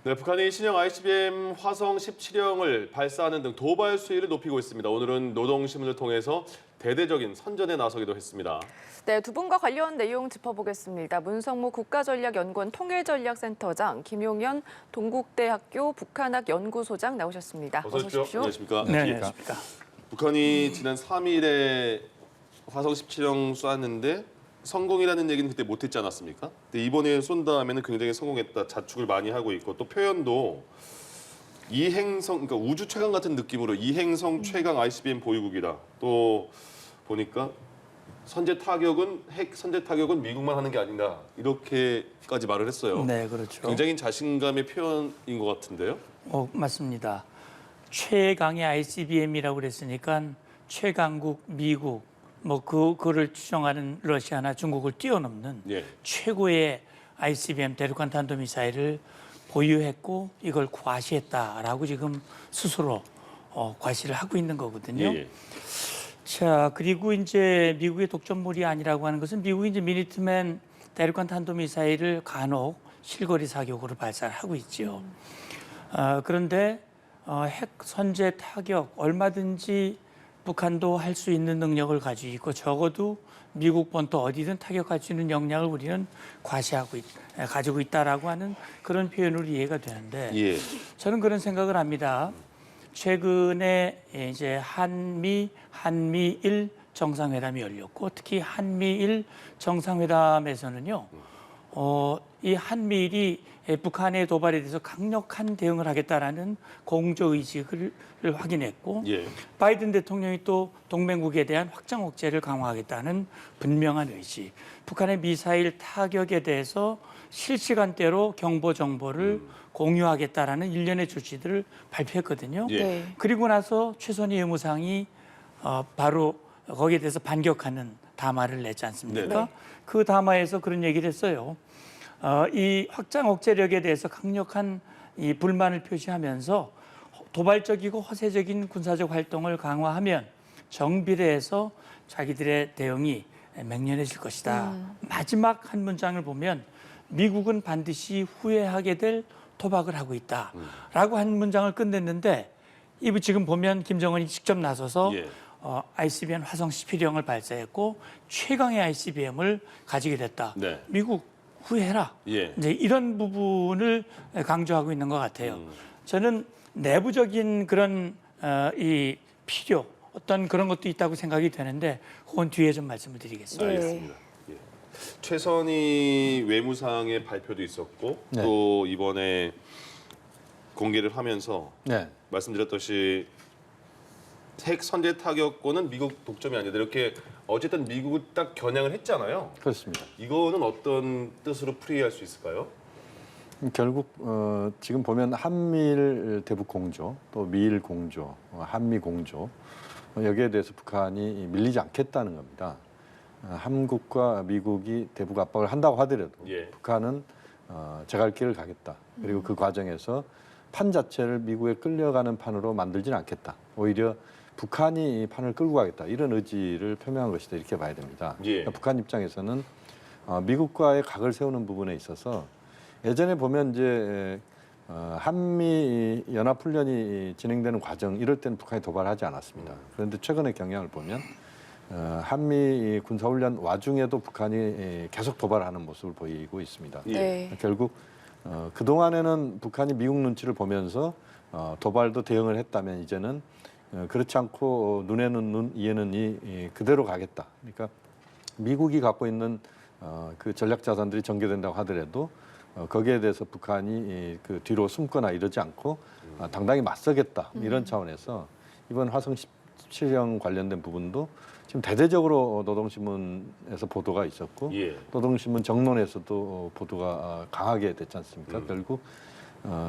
네, 북한이 신형 ICBM 화성 17형을 발사하는 등 도발 수위를 높이고 있습니다. 오늘은 노동신문을 통해서 대대적인 선전에 나서기도 했습니다. 네, 두 분과 관련 내용 짚어보겠습니다. 문성무 국가전략연구원 통일전략센터장, 김용현 동국대학교 북한학 연구소장 나오셨습니다. 어서 오십시오. 안녕하십니까? 네, 안녕하십니까. 북한이 지난 3일에 화성 17형 쐈는데 성공이라는 얘기는 그때 못했지 않았습니까? 근데 이번에 쏜 다음에는 굉장히 성공했다, 자축을 많이 하고 있고 또 표현도 이행성, 그러니까 우주 최강 같은 느낌으로 이행성 최강 ICBM 보유국이다. 또 보니까 핵 선제 타격은 미국만 하는 게 아니다. 이렇게까지 말을 했어요. 네, 그렇죠. 굉장히 자신감의 표현인 것 같은데요. 맞습니다. 최강의 ICBM이라고 그랬으니까 최강국 미국, 그거를 추정하는 러시아나 중국을 뛰어넘는 예. 최고의 ICBM 대륙간 탄도미사일을 보유했고 이걸 과시했다라고 지금 스스로 과시를 하고 있는 거거든요. 예. 자, 그리고 이제 미국의 독점물이 아니라고 하는 것은 미국이 이제 미니트맨 대륙간 탄도미사일을 간혹 실거리 사격으로 발사를 하고 있죠. 그런데 핵 선제 타격 얼마든지 북한도 할 수 있는 능력을 가지고 있고 적어도 미국 본토 어디든 타격할 수 있는 역량을 우리는 가지고 있다라고 하는 그런 표현으로 이해가 되는데 예. 저는 그런 생각을 합니다. 최근에 이제 한미일 정상회담이 열렸고 특히 한미일 정상회담에서는요. 이 한미일이 북한의 도발에 대해서 강력한 대응을 하겠다라는 공조 의식을 확인했고 예. 바이든 대통령이 또 동맹국에 대한 확장 억제를 강화하겠다는 분명한 의지, 북한의 미사일 타격에 대해서 실시간대로 경보 정보를 공유하겠다라는 일련의 조치들을 발표했거든요. 예. 네. 그리고 나서 최선희 의무상이 바로 거기에 대해서 반격하는 담화를 냈지 않습니까? 네. 그 담화에서 그런 얘기를 했어요. 이 확장 억제력에 대해서 강력한 이 불만을 표시하면서 도발적이고 허세적인 군사적 활동을 강화하면 정비례해서 자기들의 대응이 맹렬해질 것이다. 마지막 한 문장을 보면 미국은 반드시 후회하게 될 도박을 하고 있다라고 한 문장을 끝냈는데 이 지금 보면 김정은이 직접 나서서 예. ICBM 화성 17형을 발사했고 최강의 ICBM을 가지게 됐다. 네. 미국 후회해라. 예. 이제 이런 부분을 강조하고 있는 것 같아요. 저는 내부적인 그런 이 필요 어떤 그런 것도 있다고 생각이 되는데 그건 뒤에 좀 말씀을 드리겠습니다. 네. 알겠습니다. 예. 최선희 외무상의 발표도 있었고 네. 또 이번에 공개를 하면서 네. 말씀드렸듯이 핵 선제 타격권은 미국 독점이 아니다. 이렇게 어쨌든 미국을 딱 겨냥을 했잖아요. 그렇습니다. 이거는 어떤 뜻으로 풀이할 수 있을까요? 결국 지금 보면 한미일 대북 공조, 또 미일 공조, 한미 공조 여기에 대해서 북한이 밀리지 않겠다는 겁니다. 한국과 미국이 대북 압박을 한다고 하더라도 예. 북한은 제갈 길을 가겠다. 그리고 그 과정에서 판 자체를 미국에 끌려가는 판으로 만들지는 않겠다. 오히려 북한이 이 판을 끌고 가겠다. 이런 의지를 표명한 것이다. 이렇게 봐야 됩니다. 예. 그러니까 북한 입장에서는 미국과의 각을 세우는 부분에 있어서 예전에 보면 이제 한미 연합훈련이 진행되는 과정 이럴 때는 북한이 도발하지 않았습니다. 그런데 최근의 경향을 보면 한미 군사훈련 와중에도 북한이 계속 도발하는 모습을 보이고 있습니다. 예. 네. 결국 그동안에는 북한이 미국 눈치를 보면서 도발도 대응을 했다면 이제는 그렇지 않고 눈에는 눈, 이에는 이 그대로 가겠다. 그러니까 미국이 갖고 있는 그 전략 자산들이 전개된다고 하더라도 거기에 대해서 북한이 그 뒤로 숨거나 이러지 않고 당당히 맞서겠다. 이런 차원에서 이번 화성 17형 관련된 부분도 지금 대대적으로 노동신문에서 보도가 있었고 예. 노동신문 정론에서도 보도가 강하게 됐지 않습니까? 결국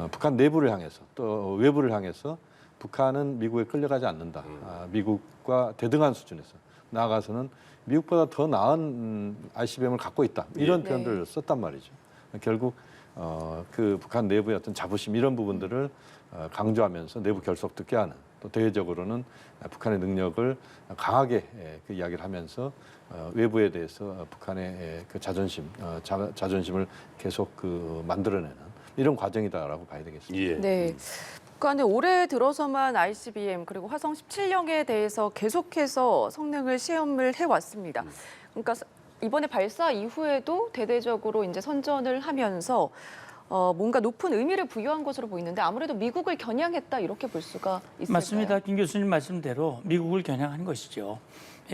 북한 내부를 향해서 또 외부를 향해서 북한은 미국에 끌려가지 않는다. 미국과 대등한 수준에서 나아가서는 미국보다 더 나은 ICBM을 갖고 있다. 이런 네. 표현들을 썼단 말이죠. 결국 그 북한 내부의 어떤 자부심 이런 부분들을 강조하면서 내부 결속도 꾀하는 또 대외적으로는 북한의 능력을 강하게 그 이야기를 하면서 외부에 대해서 북한의 그 자존심을 계속 그 만들어내는 이런 과정이다라고 봐야 되겠습니다. 예. 네. 북한은 올해 들어서만 ICBM 그리고 화성 17형에 대해서 계속해서 성능을 시험을 해왔습니다. 그러니까 이번에 발사 이후에도 대대적으로 이제 선전을 하면서 뭔가 높은 의미를 부여한 것으로 보이는데 아무래도 미국을 겨냥했다 이렇게 볼 수가 있을까요? 맞습니다. 김 교수님 말씀대로 미국을 겨냥한 것이죠.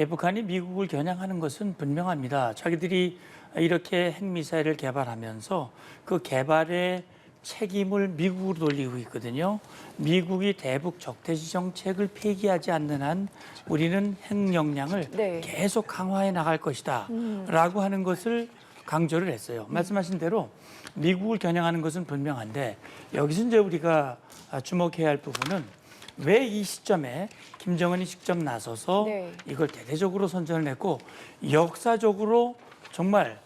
북한이 미국을 겨냥하는 것은 분명합니다. 자기들이 이렇게 핵미사일을 개발하면서 그 개발의 책임을 미국으로 돌리고 있거든요. 미국이 대북 적대시 정책을 폐기하지 않는 한 우리는 핵 역량을 네. 계속 강화해 나갈 것이다 라고 하는 것을 강조를 했어요. 말씀하신 대로 미국을 겨냥하는 것은 분명한데 여기서 이제 우리가 주목해야 할 부분은 왜 이 시점에 김정은이 직접 나서서 네. 이걸 대대적으로 선전을 했고 역사적으로 정말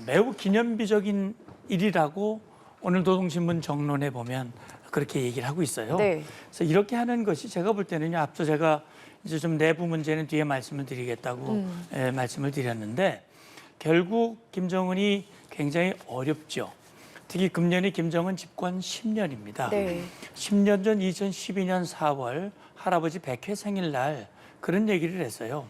매우 기념비적인 일이라고 오늘 노동신문 정론에 보면 그렇게 얘기를 하고 있어요. 네. 그래서 이렇게 하는 것이 제가 볼 때는요. 앞서 제가 이제 좀 내부 문제는 뒤에 말씀을 드리겠다고 말씀을 드렸는데 결국 김정은이 굉장히 어렵죠. 특히 금년이 김정은 집권 10년입니다. 네. 10년 전 2012년 4월 할아버지 100회 생일날 그런 얘기를 했어요.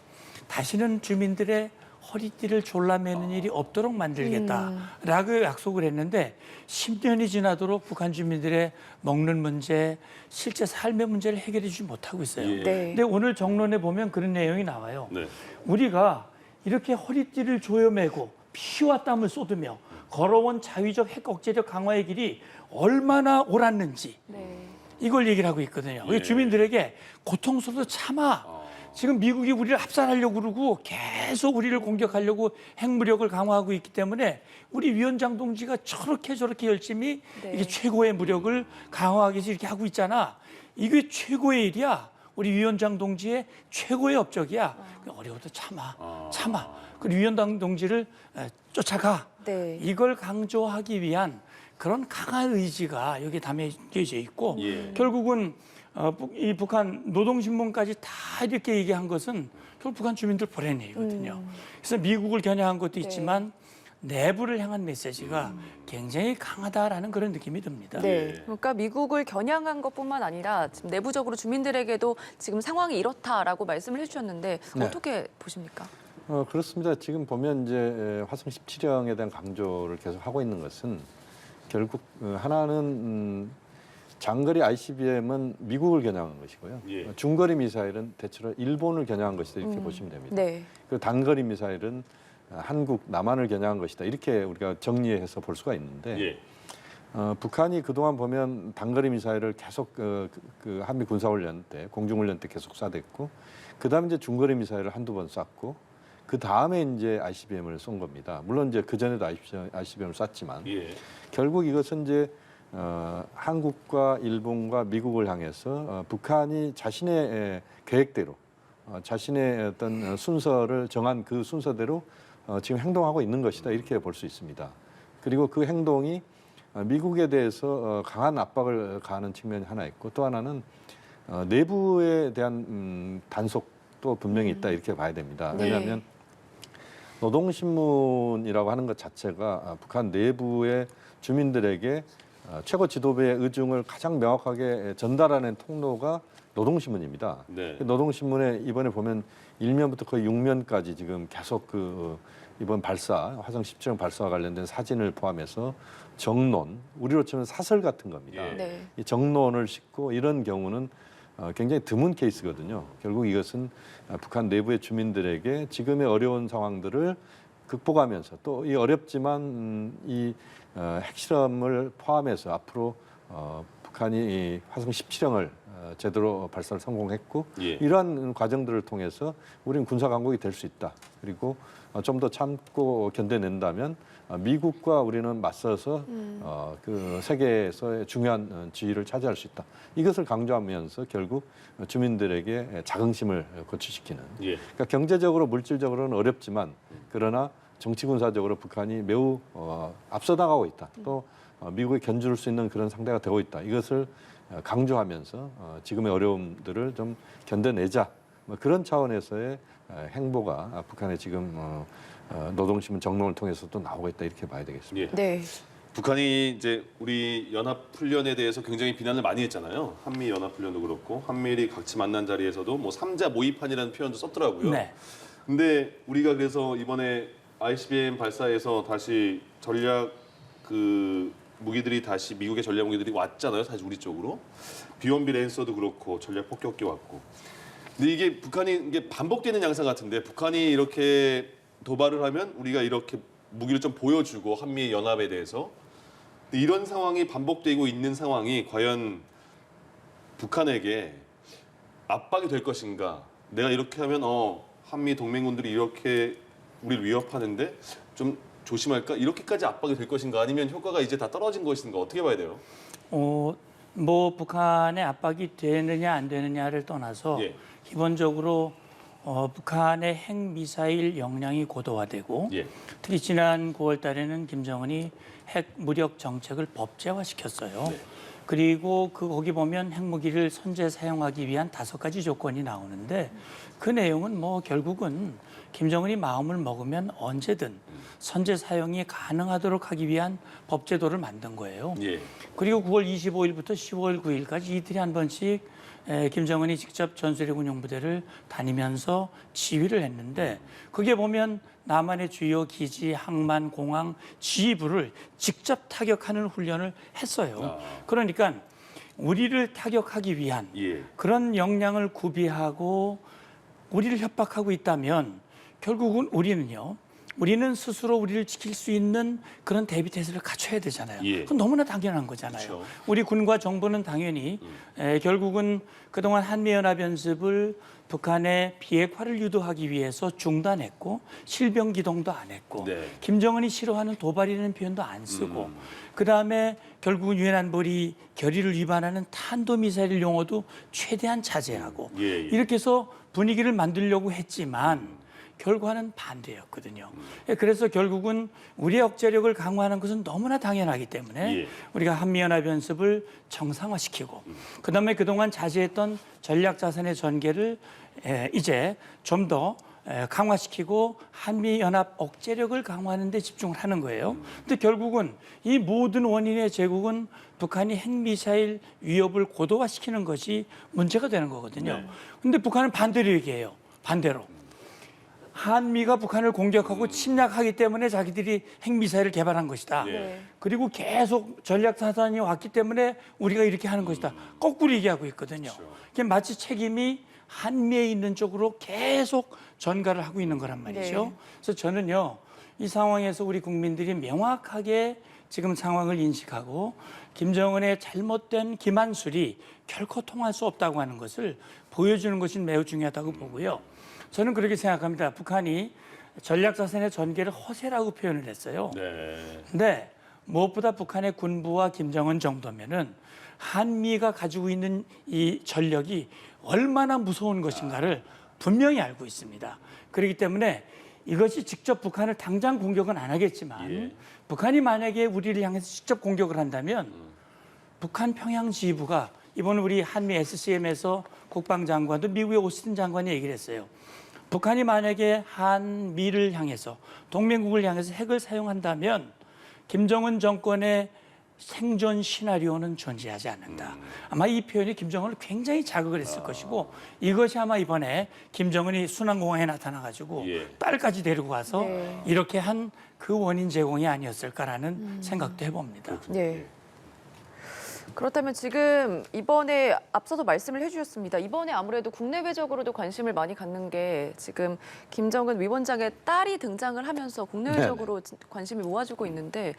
다시는 주민들의 허리띠를 졸라매는 일이 없도록 만들겠다라고 약속을 했는데 10년이 지나도록 북한 주민들의 먹는 문제, 실제 삶의 문제를 해결해 주지 못하고 있어요. 예. 네. 근데 오늘 정론에 보면 그런 내용이 나와요. 네. 우리가 이렇게 허리띠를 조여매고 피와 땀을 쏟으며 걸어온 자위적 핵 억제력 강화의 길이 얼마나 옳았는지 네. 이걸 얘기를 하고 있거든요. 예. 주민들에게 고통스러워도 참아. 지금 미국이 우리를 압살하려고 그러고 계속 우리를 공격하려고 핵무력을 강화하고 있기 때문에 우리 위원장 동지가 저렇게 열심히 네. 이게 최고의 무력을 강화하기 위해서 이렇게 하고 있잖아. 이게 최고의 일이야. 우리 위원장 동지의 최고의 업적이야. 어려워도 참아. 그리고 위원장 동지를 쫓아가. 네. 이걸 강조하기 위한 그런 강한 의지가 여기에 담겨져 있고 예. 결국은 이 북한 노동신문까지 다 이렇게 얘기한 것은 결국 북한 주민들 보낸 얘기거든요. 그래서 미국을 겨냥한 것도 있지만 내부를 향한 메시지가 굉장히 강하다라는 그런 느낌이 듭니다. 네. 예. 그러니까 미국을 겨냥한 것뿐만 아니라 지금 내부적으로 주민들에게도 지금 상황이 이렇다라고 말씀을 해주셨는데 네. 어떻게 보십니까? 그렇습니다. 지금 보면 이제 화성 17형에 대한 강조를 계속 하고 있는 것은 결국 하나는 장거리 ICBM은 미국을 겨냥한 것이고요. 예. 중거리 미사일은 대체로 일본을 겨냥한 것이다 이렇게 보시면 됩니다. 네. 그 단거리 미사일은 한국, 남한을 겨냥한 것이다 이렇게 우리가 정리해서 볼 수가 있는데 예. 북한이 그동안 보면 단거리 미사일을 계속 그 한미 군사훈련 때, 공중훈련 때 계속 쏴댔고 그다음에 이제 중거리 미사일을 한두 번 쐈고 그 다음에 이제 ICBM을 쏜 겁니다. 물론 이제 그 전에도 ICBM을 쐈지만 예. 결국 이것은 이제 한국과 일본과 미국을 향해서 북한이 자신의 계획대로 자신의 어떤 순서를 정한 그 순서대로 지금 행동하고 있는 것이다 이렇게 볼 수 있습니다. 그리고 그 행동이 미국에 대해서 강한 압박을 가하는 측면이 하나 있고 또 하나는 내부에 대한 단속도 분명히 있다 이렇게 봐야 됩니다. 네. 왜냐하면 노동신문이라고 하는 것 자체가 북한 내부의 주민들에게 최고 지도부의 의중을 가장 명확하게 전달하는 통로가 노동신문입니다. 네. 노동신문에 이번에 보면 1면부터 거의 6면까지 지금 계속 이번 발사, 화성 17형 발사와 관련된 사진을 포함해서 정론, 우리로 치면 사설 같은 겁니다. 예. 네. 이 정론을 싣고 이런 경우는 굉장히 드문 케이스거든요. 결국 이것은 북한 내부의 주민들에게 지금의 어려운 상황들을 극복하면서 또 이 어렵지만 이 핵실험을 포함해서 앞으로 북한이 이 화성 17형을 제대로 발사를 성공했고 예. 이러한 과정들을 통해서 우리는 군사 강국이 될 수 있다. 그리고 좀 더 참고 견뎌낸다면 미국과 우리는 맞서서 그 세계에서의 중요한 지위를 차지할 수 있다. 이것을 강조하면서 결국 주민들에게 자긍심을 고취시키는. 예. 그러니까 경제적으로 물질적으로는 어렵지만 그러나 정치 군사적으로 북한이 매우 앞서 나가고 있다. 또 미국에 견줄 수 있는 그런 상대가 되고 있다. 이것을 강조하면서 지금의 어려움들을 좀 견뎌내자. 뭐 그런 차원에서의 행보가 북한의 지금 노동신문 정론을 통해서도 나오고 있다 이렇게 봐야 되겠습니다. 예. 네. 북한이 이제 우리 연합 훈련에 대해서 굉장히 비난을 많이 했잖아요. 한미 연합 훈련도 그렇고 한미일이 같이 만난 자리에서도 뭐 3자 모의판이라는 표현도 썼더라고요. 네. 근데 우리가 그래서 이번에 ICBM 발사에서 다시 전략 그 무기들이 다시 미국의 전략 무기들이 왔잖아요. 사실 우리 쪽으로 B1B 랜서도 그렇고 전략 폭격기 왔고. 근데 이게 북한이 이게 반복되는 양상 같은데 북한이 이렇게 도발을 하면 우리가 이렇게 무기를 좀 보여주고 한미 연합에 대해서 근데 이런 상황이 반복되고 있는 상황이 과연 북한에게 압박이 될 것인가? 내가 이렇게 하면 한미 동맹군들이 이렇게 우리를 위협하는데 좀 조심할까? 이렇게까지 압박이 될 것인가? 아니면 효과가 이제 다 떨어진 것인가? 어떻게 봐야 돼요? 뭐 북한의 압박이 되느냐 안 되느냐를 떠나서 예. 기본적으로 북한의 핵 미사일 역량이 고도화되고 예. 특히 지난 9월 달에는 김정은이 핵 무력 정책을 법제화시켰어요. 네. 그리고 거기 보면 핵무기를 선제 사용하기 위한 5가지 조건이 나오는데 그 내용은 뭐 결국은 김정은이 마음을 먹으면 언제든 선제 사용이 가능하도록 하기 위한 법제도를 만든 거예요. 예. 그리고 9월 25일부터 10월 9일까지 이틀에 한 번씩 김정은이 직접 전술핵 운용부대를 다니면서 지휘를 했는데 그게 보면 남한의 주요 기지, 항만, 공항, 지휘부를 직접 타격하는 훈련을 했어요. 그러니까 우리를 타격하기 위한 예. 그런 역량을 구비하고 우리를 협박하고 있다면 결국은 우리는 스스로 우리를 지킬 수 있는 그런 대비 태세를 갖춰야 되잖아요. 예. 그건 너무나 당연한 거잖아요. 그렇죠. 우리 군과 정부는 당연히 결국은 그동안 한미연합연습을 북한의 비핵화를 유도하기 위해서 중단했고 실병 기동도 안 했고 네. 김정은이 싫어하는 도발이라는 표현도 안 쓰고 그다음에 결국은 유엔 안보리 결의를 위반하는 탄도미사일 용어도 최대한 자제하고 예, 예. 이렇게 해서 분위기를 만들려고 했지만 결과는 반대였거든요. 그래서 결국은 우리의 억제력을 강화하는 것은 너무나 당연하기 때문에 예. 우리가 한미연합연습을 정상화시키고 그다음에 그동안 자제했던 전략자산의 전개를 이제 좀 더 강화시키고 한미연합 억제력을 강화하는 데 집중을 하는 거예요. 근데 결국은 이 모든 원인의 제국은 북한이 핵미사일 위협을 고도화시키는 것이 문제가 되는 거거든요. 근데 북한은 반대로 얘기해요. 반대로. 한미가 북한을 공격하고 침략하기 때문에 자기들이 핵미사일을 개발한 것이다. 예. 그리고 계속 전략자산이 왔기 때문에 우리가 이렇게 하는 것이다. 거꾸로 얘기하고 있거든요. 이게 마치 책임이 한미에 있는 쪽으로 계속 전가를 하고 있는 거란 말이죠. 네. 그래서 저는요, 이 상황에서 우리 국민들이 명확하게 지금 상황을 인식하고 김정은의 잘못된 기만술이 결코 통할 수 없다고 하는 것을 보여주는 것이 매우 중요하다고 보고요. 저는 그렇게 생각합니다. 북한이 전략자산의 전개를 허세라고 표현을 했어요. 네. 근데 무엇보다 북한의 군부와 김정은 정도면은 한미가 가지고 있는 이 전력이 얼마나 무서운 것인가를 분명히 알고 있습니다. 그렇기 때문에 이것이 직접 북한을 당장 공격은 안 하겠지만 예. 북한이 만약에 우리를 향해서 직접 공격을 한다면 북한 평양 지휘부가 이번 우리 한미 SCM에서 국방장관도 미국의 오스틴 장관이 얘기를 했어요. 북한이 만약에 한미를 향해서 동맹국을 향해서 핵을 사용한다면 김정은 정권의 생존 시나리오는 존재하지 않는다. 아마 이 표현이 김정은을 굉장히 자극을 했을 것이고 이것이 아마 이번에 김정은이 순환공항에 나타나가지고 예. 딸까지 데리고 와서 네. 이렇게 한 그 원인 제공이 아니었을까라는 생각도 해봅니다. 네. 그렇다면 지금 이번에 앞서도 말씀을 해주셨습니다. 이번에 아무래도 국내외적으로도 관심을 많이 갖는 게 지금 김정은 위원장의 딸이 등장을 하면서 국내외적으로 관심이 모아지고 있는데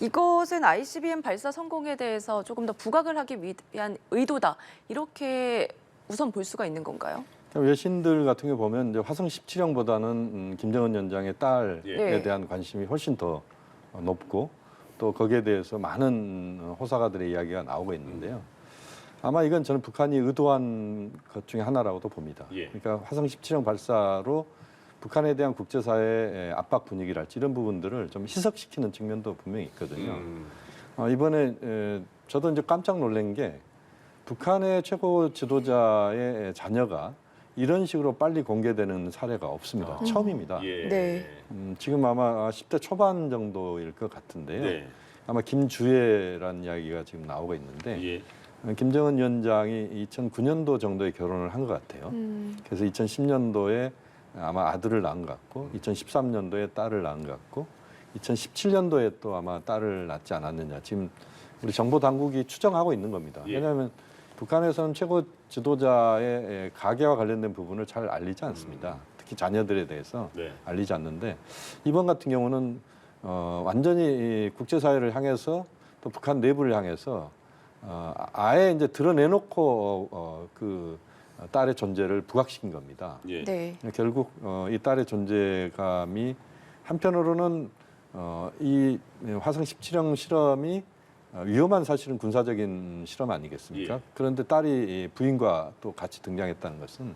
이것은 ICBM 발사 성공에 대해서 조금 더 부각을 하기 위한 의도다. 이렇게 우선 볼 수가 있는 건가요? 외신들 같은 게 보면 이제 화성 17형보다는 김정은 위원장의 딸에 네. 대한 관심이 훨씬 더 높고 또 거기에 대해서 많은 호사가들의 이야기가 나오고 있는데요. 아마 이건 저는 북한이 의도한 것 중에 하나라고도 봅니다. 예. 그러니까 화성 17형 발사로 북한에 대한 국제사회의 압박 분위기랄지 이런 부분들을 좀 희석시키는 측면도 분명히 있거든요. 이번에 저도 이제 깜짝 놀란 게 북한의 최고 지도자의 자녀가 이런 식으로 빨리 공개되는 사례가 없습니다. 처음입니다. 예. 네. 지금 아마 10대 초반 정도일 것 같은데요. 네. 아마 김주애라는 이야기가 지금 나오고 있는데 예. 김정은 위원장이 2009년도 정도에 결혼을 한 것 같아요. 그래서 2010년도에 아마 아들을 낳은 것 같고 2013년도에 딸을 낳은 것 같고 2017년도에 또 아마 딸을 낳지 않았느냐. 지금 우리 정보 당국이 추정하고 있는 겁니다. 예. 왜냐하면 북한에서는 최고 지도자의 가계와 관련된 부분을 잘 알리지 않습니다. 특히 자녀들에 대해서 네. 알리지 않는데 이번 같은 경우는 완전히 국제사회를 향해서 또 북한 내부를 향해서 아예 이제 드러내놓고 그 딸의 존재를 부각시킨 겁니다. 예. 네. 결국 이 딸의 존재감이 한편으로는 이 화성 17형 실험이 위험한 사실은 군사적인 실험 아니겠습니까? 예. 그런데 딸이 부인과 또 같이 등장했다는 것은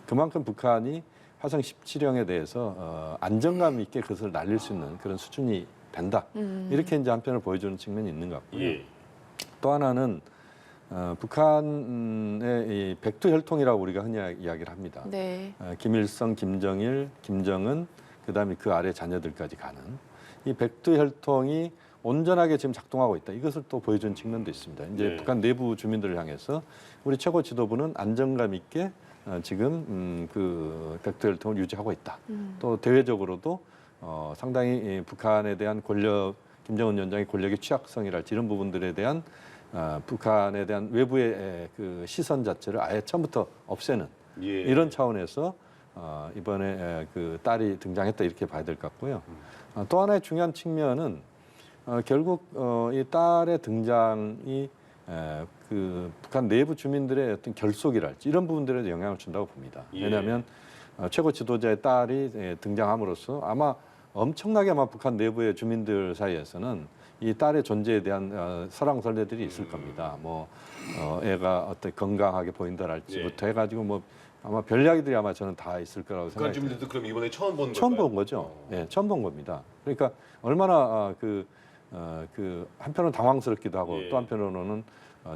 그만큼 북한이 화성 17형에 대해서 안정감 있게 그것을 날릴 수 있는 그런 수준이 된다. 이렇게 이제 한편을 보여주는 측면이 있는 것 같고요. 예. 또 하나는 북한의 이 백두혈통이라고 우리가 흔히 이야기를 합니다. 네. 김일성, 김정일, 김정은, 그다음에 그 아래 자녀들까지 가는 이 백두혈통이 온전하게 지금 작동하고 있다. 이것을 또 보여준 측면도 있습니다. 이제 네. 북한 내부 주민들을 향해서 우리 최고 지도부는 안정감 있게 지금 그 백두혈통을 유지하고 있다. 또 대외적으로도 상당히 이 북한에 대한 권력, 김정은 위원장의 권력의 취약성이랄지 이런 부분들에 대한 북한에 대한 외부의 그 시선 자체를 아예 처음부터 없애는 예. 이런 차원에서 이번에 그 딸이 등장했다 이렇게 봐야 될 것 같고요. 또 하나의 중요한 측면은 결국 이 딸의 등장이 그 북한 내부 주민들의 어떤 결속이랄지 이런 부분들에 영향을 준다고 봅니다. 예. 왜냐하면 최고 지도자의 딸이 등장함으로써 아마 엄청나게 아마 북한 내부의 주민들 사이에서는 이 딸의 존재에 대한 설왕설래들이 있을 겁니다. 뭐 애가 어떻게 건강하게 보인다랄지부터 예. 해가지고 뭐 아마 별 이야기들이 아마 저는 다 있을 거라고 북한 생각해요. 주민들도 그럼 이번에 처음 본 처음 걸까요? 본 거죠. 예, 처음 본 겁니다. 그러니까 얼마나 그 한편으로는 당황스럽기도 하고 예. 또 한편으로는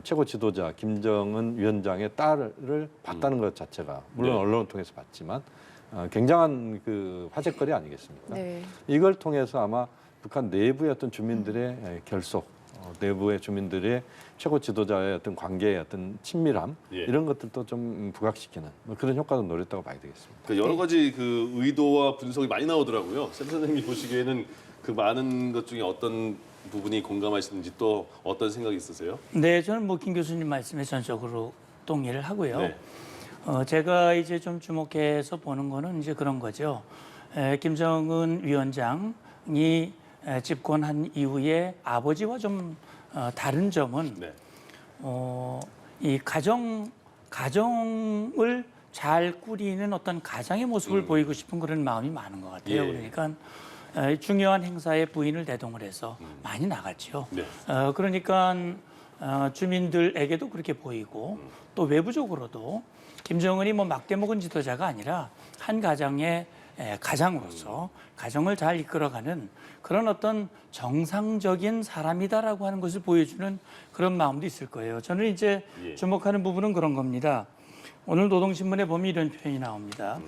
최고 지도자 김정은 위원장의 딸을 봤다는 것 자체가 물론 네. 언론을 통해서 봤지만 굉장한 그 화제거리 아니겠습니까? 네. 이걸 통해서 아마 북한 내부의 어떤 주민들의 결속, 내부의 주민들의 최고 지도자의 어떤 관계의 어떤 친밀함 예. 이런 것들도 좀 부각시키는 뭐 그런 효과도 노렸다고 봐야 되겠습니다. 그러니까 여러 가지 그 의도와 분석이 많이 나오더라고요. 샘 선생님이 보시기에는 그 많은 것 중에 어떤 부분이 공감하시는지 또 어떤 생각이 있으세요? 네, 저는 뭐 김 교수님 말씀에 전적으로 동의를 하고요. 네. 제가 이제 좀 주목해서 보는 거는 이제 그런 거죠. 김정은 위원장이 집권한 이후에 아버지와 좀 다른 점은 네. 이 가정을 잘 꾸리는 어떤 가장의 모습을 보이고 싶은 그런 마음이 많은 것 같아요. 예. 그러니까 중요한 행사에 부인을 대동을 해서 많이 나갔죠. 네. 그러니까 주민들에게도 그렇게 보이고 또 외부적으로도 김정은이 뭐 막대 먹은 지도자가 아니라 한 가정의 가장으로서 가정을 잘 이끌어가는 그런 어떤 정상적인 사람이다라고 하는 것을 보여주는 그런 마음도 있을 거예요. 저는 이제 예. 주목하는 부분은 그런 겁니다. 오늘 노동신문에 보면 이런 표현이 나옵니다.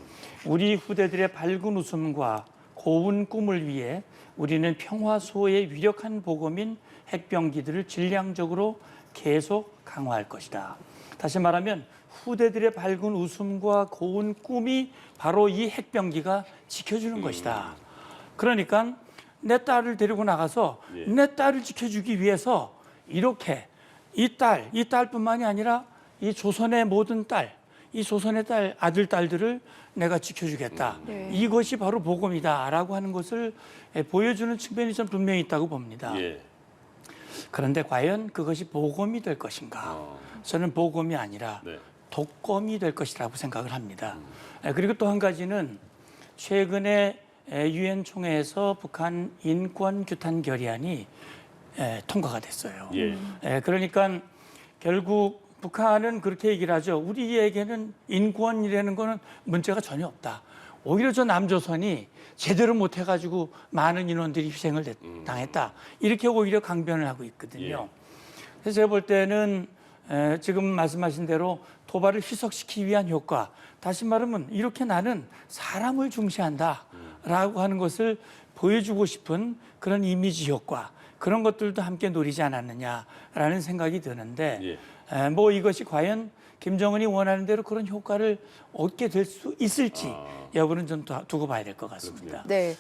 우리 후대들의 밝은 웃음과 고운 꿈을 위해 우리는 평화수호의 위력한 보검인 핵병기들을 질량적으로 계속 강화할 것이다. 다시 말하면 후대들의 밝은 웃음과 고운 꿈이 바로 이 핵병기가 지켜주는 것이다. 그러니까 내 딸을 데리고 나가서 예. 내 딸을 지켜주기 위해서 이렇게 이 딸뿐만이 아니라 이 조선의 모든 딸, 이 조선의 딸, 아들, 딸들을 내가 지켜주겠다. 네. 이것이 바로 복음이다라고 하는 것을 보여주는 측면이 좀 분명히 있다고 봅니다. 예. 그런데 과연 그것이 복음이 될 것인가? 저는 복음이 아니라 네. 독검이 될 것이라고 생각을 합니다. 그리고 또 한 가지는 최근에 유엔 총회에서 북한 인권 규탄 결의안이 통과가 됐어요. 예. 그러니까 결국 북한은 그렇게 얘기를 하죠. 우리에게는 인권이라는 거는 문제가 전혀 없다. 오히려 저 남조선이 제대로 못해가지고 많은 인원들이 희생을 당했다. 이렇게 오히려 강변을 하고 있거든요. 그래서 제가 볼 때는 지금 말씀하신 대로 도발을 희석시키기 위한 효과. 다시 말하면 이렇게 나는 사람을 중시한다라고 하는 것을 보여주고 싶은 그런 이미지 효과. 그런 것들도 함께 노리지 않았느냐라는 생각이 드는데 예. 뭐 이것이 과연 김정은이 원하는 대로 그런 효과를 얻게 될 수 있을지 여부는 좀 두고 봐야 될 것 같습니다. 네.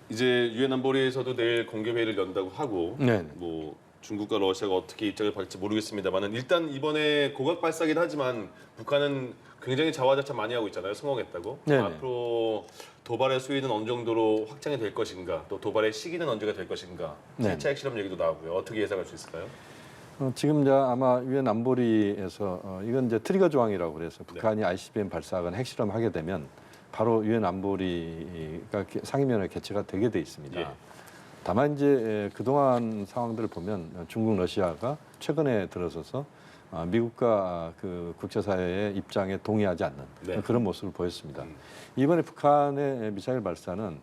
이제 유엔 안보리에서도 내일 공개 회의를 연다고 하고 네. 뭐 중국과 러시아가 어떻게 입장을 밝힐지 모르겠습니다만은 일단 이번에 고각 발사긴 하지만 북한은 굉장히 자화자찬 많이 하고 있잖아요. 성공했다고. 네네. 앞으로 도발의 수위는 어느 정도로 확장이 될 것인가, 또 도발의 시기는 언제가 될 것인가. 네. 7차 핵실험 얘기도 나오고요. 어떻게 예상할 수 있을까요? 지금 이제 아마 유엔 안보리에서 이건 이제 트리거 조항이라고 그래서 북한이 ICBM 발사하거나 핵실험 하게 되면 바로 유엔 안보리가 상임위원회 개최가 되게 돼 있습니다. 예. 다만 이제 그동안 상황들을 보면 중국, 러시아가 최근에 들어서서 미국과 그 국제사회의 입장에 동의하지 않는 네. 그런 모습을 보였습니다. 이번에 북한의 미사일 발사는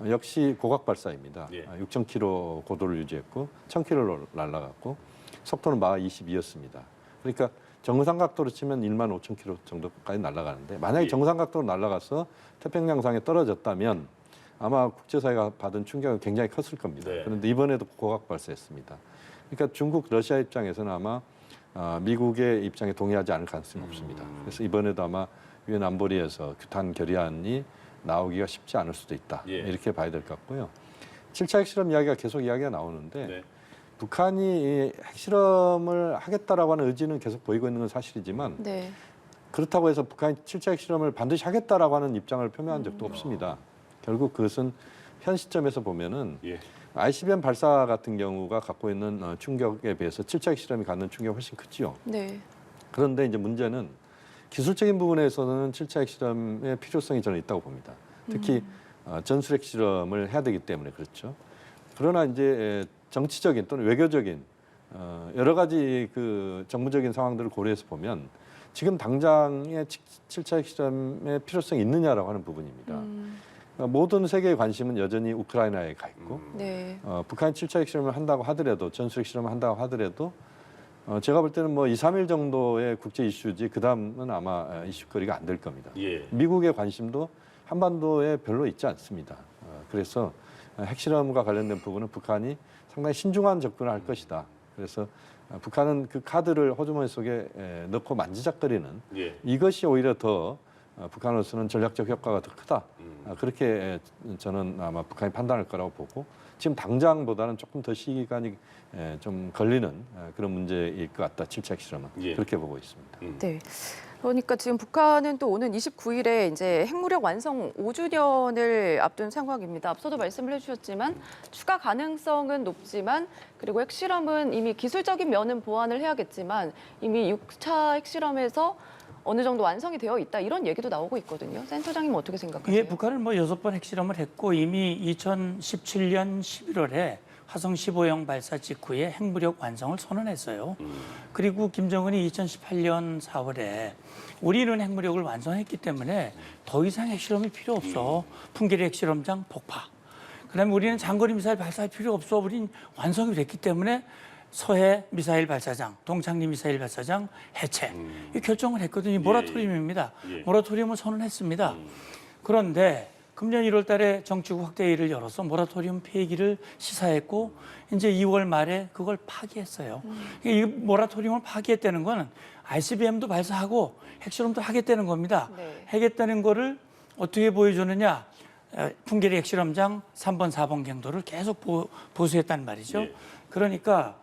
역시 고각 발사입니다. 예. 6,000km 고도를 유지했고 1,000km로 날아갔고 속도는 마하 22였습니다. 그러니까 정상각도로 치면 15,000km 정도까지 날아가는데 만약에 예. 정상각도로 날아가서 태평양상에 떨어졌다면 아마 국제사회가 받은 충격은 굉장히 컸을 겁니다. 네. 그런데 이번에도 고각 발사했습니다. 그러니까 중국, 러시아 입장에서는 아마 미국의 입장에 동의하지 않을 가능성이 없습니다. 그래서 이번에도 아마 유엔 안보리에서 규탄 결의안이 나오기가 쉽지 않을 수도 있다. 예. 이렇게 봐야 될 것 같고요. 7차 핵실험 이야기가 계속 이야기가 나오는데 네. 북한이 이 핵실험을 하겠다라고 하는 의지는 계속 보이고 있는 건 사실이지만 네. 그렇다고 해서 북한이 7차 핵실험을 반드시 하겠다라고 하는 입장을 표명한 적도 없습니다. 결국 그것은 현 시점에서 보면은 예. ICBM 발사 같은 경우가 갖고 있는 충격에 비해서 7차 핵실험이 갖는 충격이 훨씬 크지요. 네. 그런데 이제 문제는 기술적인 부분에서는 7차 핵실험의 필요성이 저는 있다고 봅니다. 특히 전술 핵실험을 해야 되기 때문에 그렇죠. 그러나 이제 정치적인 또는 외교적인 여러 가지 그 정무적인 상황들을 고려해서 보면 지금 당장의 7차 핵실험의 필요성이 있느냐라고 하는 부분입니다. 모든 세계의 관심은 여전히 우크라이나에 가 있고 네. 북한이 7차 핵실험을 한다고 하더라도 전술 핵실험을 한다고 하더라도 제가 볼 때는 뭐 2, 3일 정도의 국제 이슈지 그다음은 아마 이슈거리가 안 될 겁니다. 예. 미국의 관심도 한반도에 별로 있지 않습니다. 그래서 핵실험과 관련된 부분은 북한이 상당히 신중한 접근을 할 것이다. 그래서 북한은 그 카드를 호주머니 속에 넣고 만지작거리는 예. 이것이 오히려 더 북한으로서는 전략적 효과가 더 크다. 그렇게 저는 아마 북한이 판단할 거라고 보고 지금 당장보다는 조금 더 시간이 좀 걸리는 그런 문제일 것 같다. 7차 핵실험은 예. 그렇게 보고 있습니다. 네. 그러니까 지금 북한은 또 오는 29일에 이제 핵무력 완성 5주년을 앞둔 상황입니다. 앞서도 말씀을 해주셨지만 추가 가능성은 높지만 그리고 핵실험은 이미 기술적인 면은 보완을 해야겠지만 이미 6차 핵실험에서 어느 정도 완성이 되어 있다 이런 얘기도 나오고 있거든요. 센터장님 어떻게 생각하세요? 예, 북한은 뭐 6번 핵실험을 했고 이미 2017년 11월에 화성 15형 발사 직후에 핵무력 완성을 선언했어요. 그리고 김정은이 2018년 4월에 우리는 핵무력을 완성했기 때문에 더 이상 핵실험이 필요 없어. 풍계리 핵실험장 폭파. 그다음에 우리는 장거리 미사일 발사할 필요 없어. 우린 완성이 됐기 때문에 서해 미사일 발사장, 동창리 미사일 발사장 해체. 이 결정을 했거든요. 모라토리움입니다. 예. 모라토리움을 선언했습니다. 그런데 금년 1월 달에 정치국 확대회의를 열어서 모라토리움 폐기를 시사했고 이제 2월 말에 그걸 파기했어요. 이 모라토리움을 파기했다는 거는 ICBM도 발사하고 핵실험도 하겠다는 겁니다. 네. 하겠다는 거를 어떻게 보여주느냐. 풍계리 핵실험장 3번, 4번 경도를 계속 보수했단 말이죠. 예. 그러니까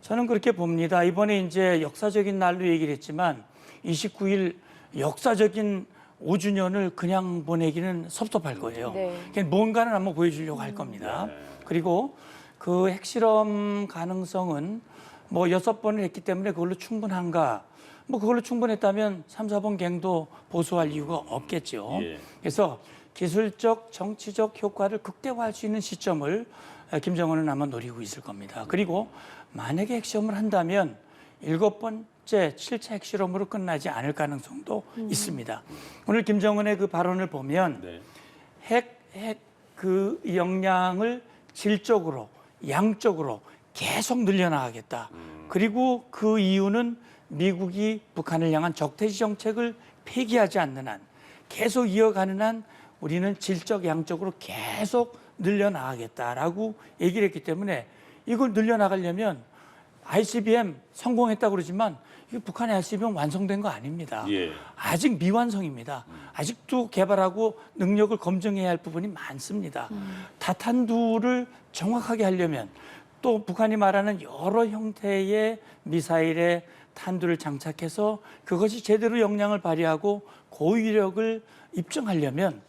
저는 그렇게 봅니다. 이번에 이제 역사적인 날로 얘기를 했지만 29일 역사적인 5주년을 그냥 보내기는 섭섭할 거예요. 네. 그러니까 뭔가는 한번 보여주려고 할 겁니다. 그리고 그 핵실험 가능성은 뭐 6번을 했기 때문에 그걸로 충분한가? 뭐 그걸로 충분했다면 3, 4번 갱도 보수할 이유가 없겠죠. 예. 그래서 기술적, 정치적 효과를 극대화할 수 있는 시점을 김정은은 아마 노리고 있을 겁니다. 그리고 만약에 핵실험을 한다면 7번째 7차 핵실험으로 끝나지 않을 가능성도 있습니다. 오늘 김정은의 그 발언을 보면 네. 핵 그 역량을 질적으로 양적으로 계속 늘려나가겠다. 그리고 그 이유는 미국이 북한을 향한 적대시 정책을 폐기하지 않는 한 계속 이어가는 한 우리는 질적 양적으로 계속 늘려나가겠다라고 얘기를 했기 때문에 이걸 늘려나가려면 ICBM 성공했다고 그러지만 이 북한의 ICBM 완성된 거 아닙니다. 예. 아직 미완성입니다. 아직도 개발하고 능력을 검증해야 할 부분이 많습니다. 다탄두를 정확하게 하려면 또 북한이 말하는 여러 형태의 미사일에 탄두를 장착해서 그것이 제대로 역량을 발휘하고 고위력을 입증하려면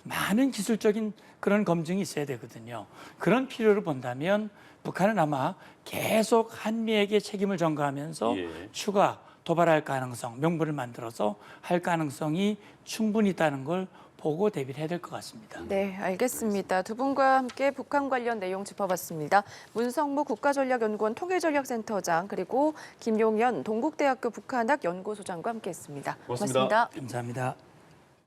많은 기술적인 그런 검증이 있어야 되거든요. 그런 필요를 본다면 북한은 아마 계속 한미에게 책임을 전가하면서 예. 추가 도발할 가능성, 명분을 만들어서 할 가능성이 충분히 있다는 걸 보고 대비를 해야 될 것 같습니다. 네, 알겠습니다. 두 분과 함께 북한 관련 내용 짚어봤습니다. 문성무 국가전략연구원 통일전략센터장 그리고 김용현 동국대학교 북한학 연구소장과 함께했습니다. 고맙습니다. 감사합니다.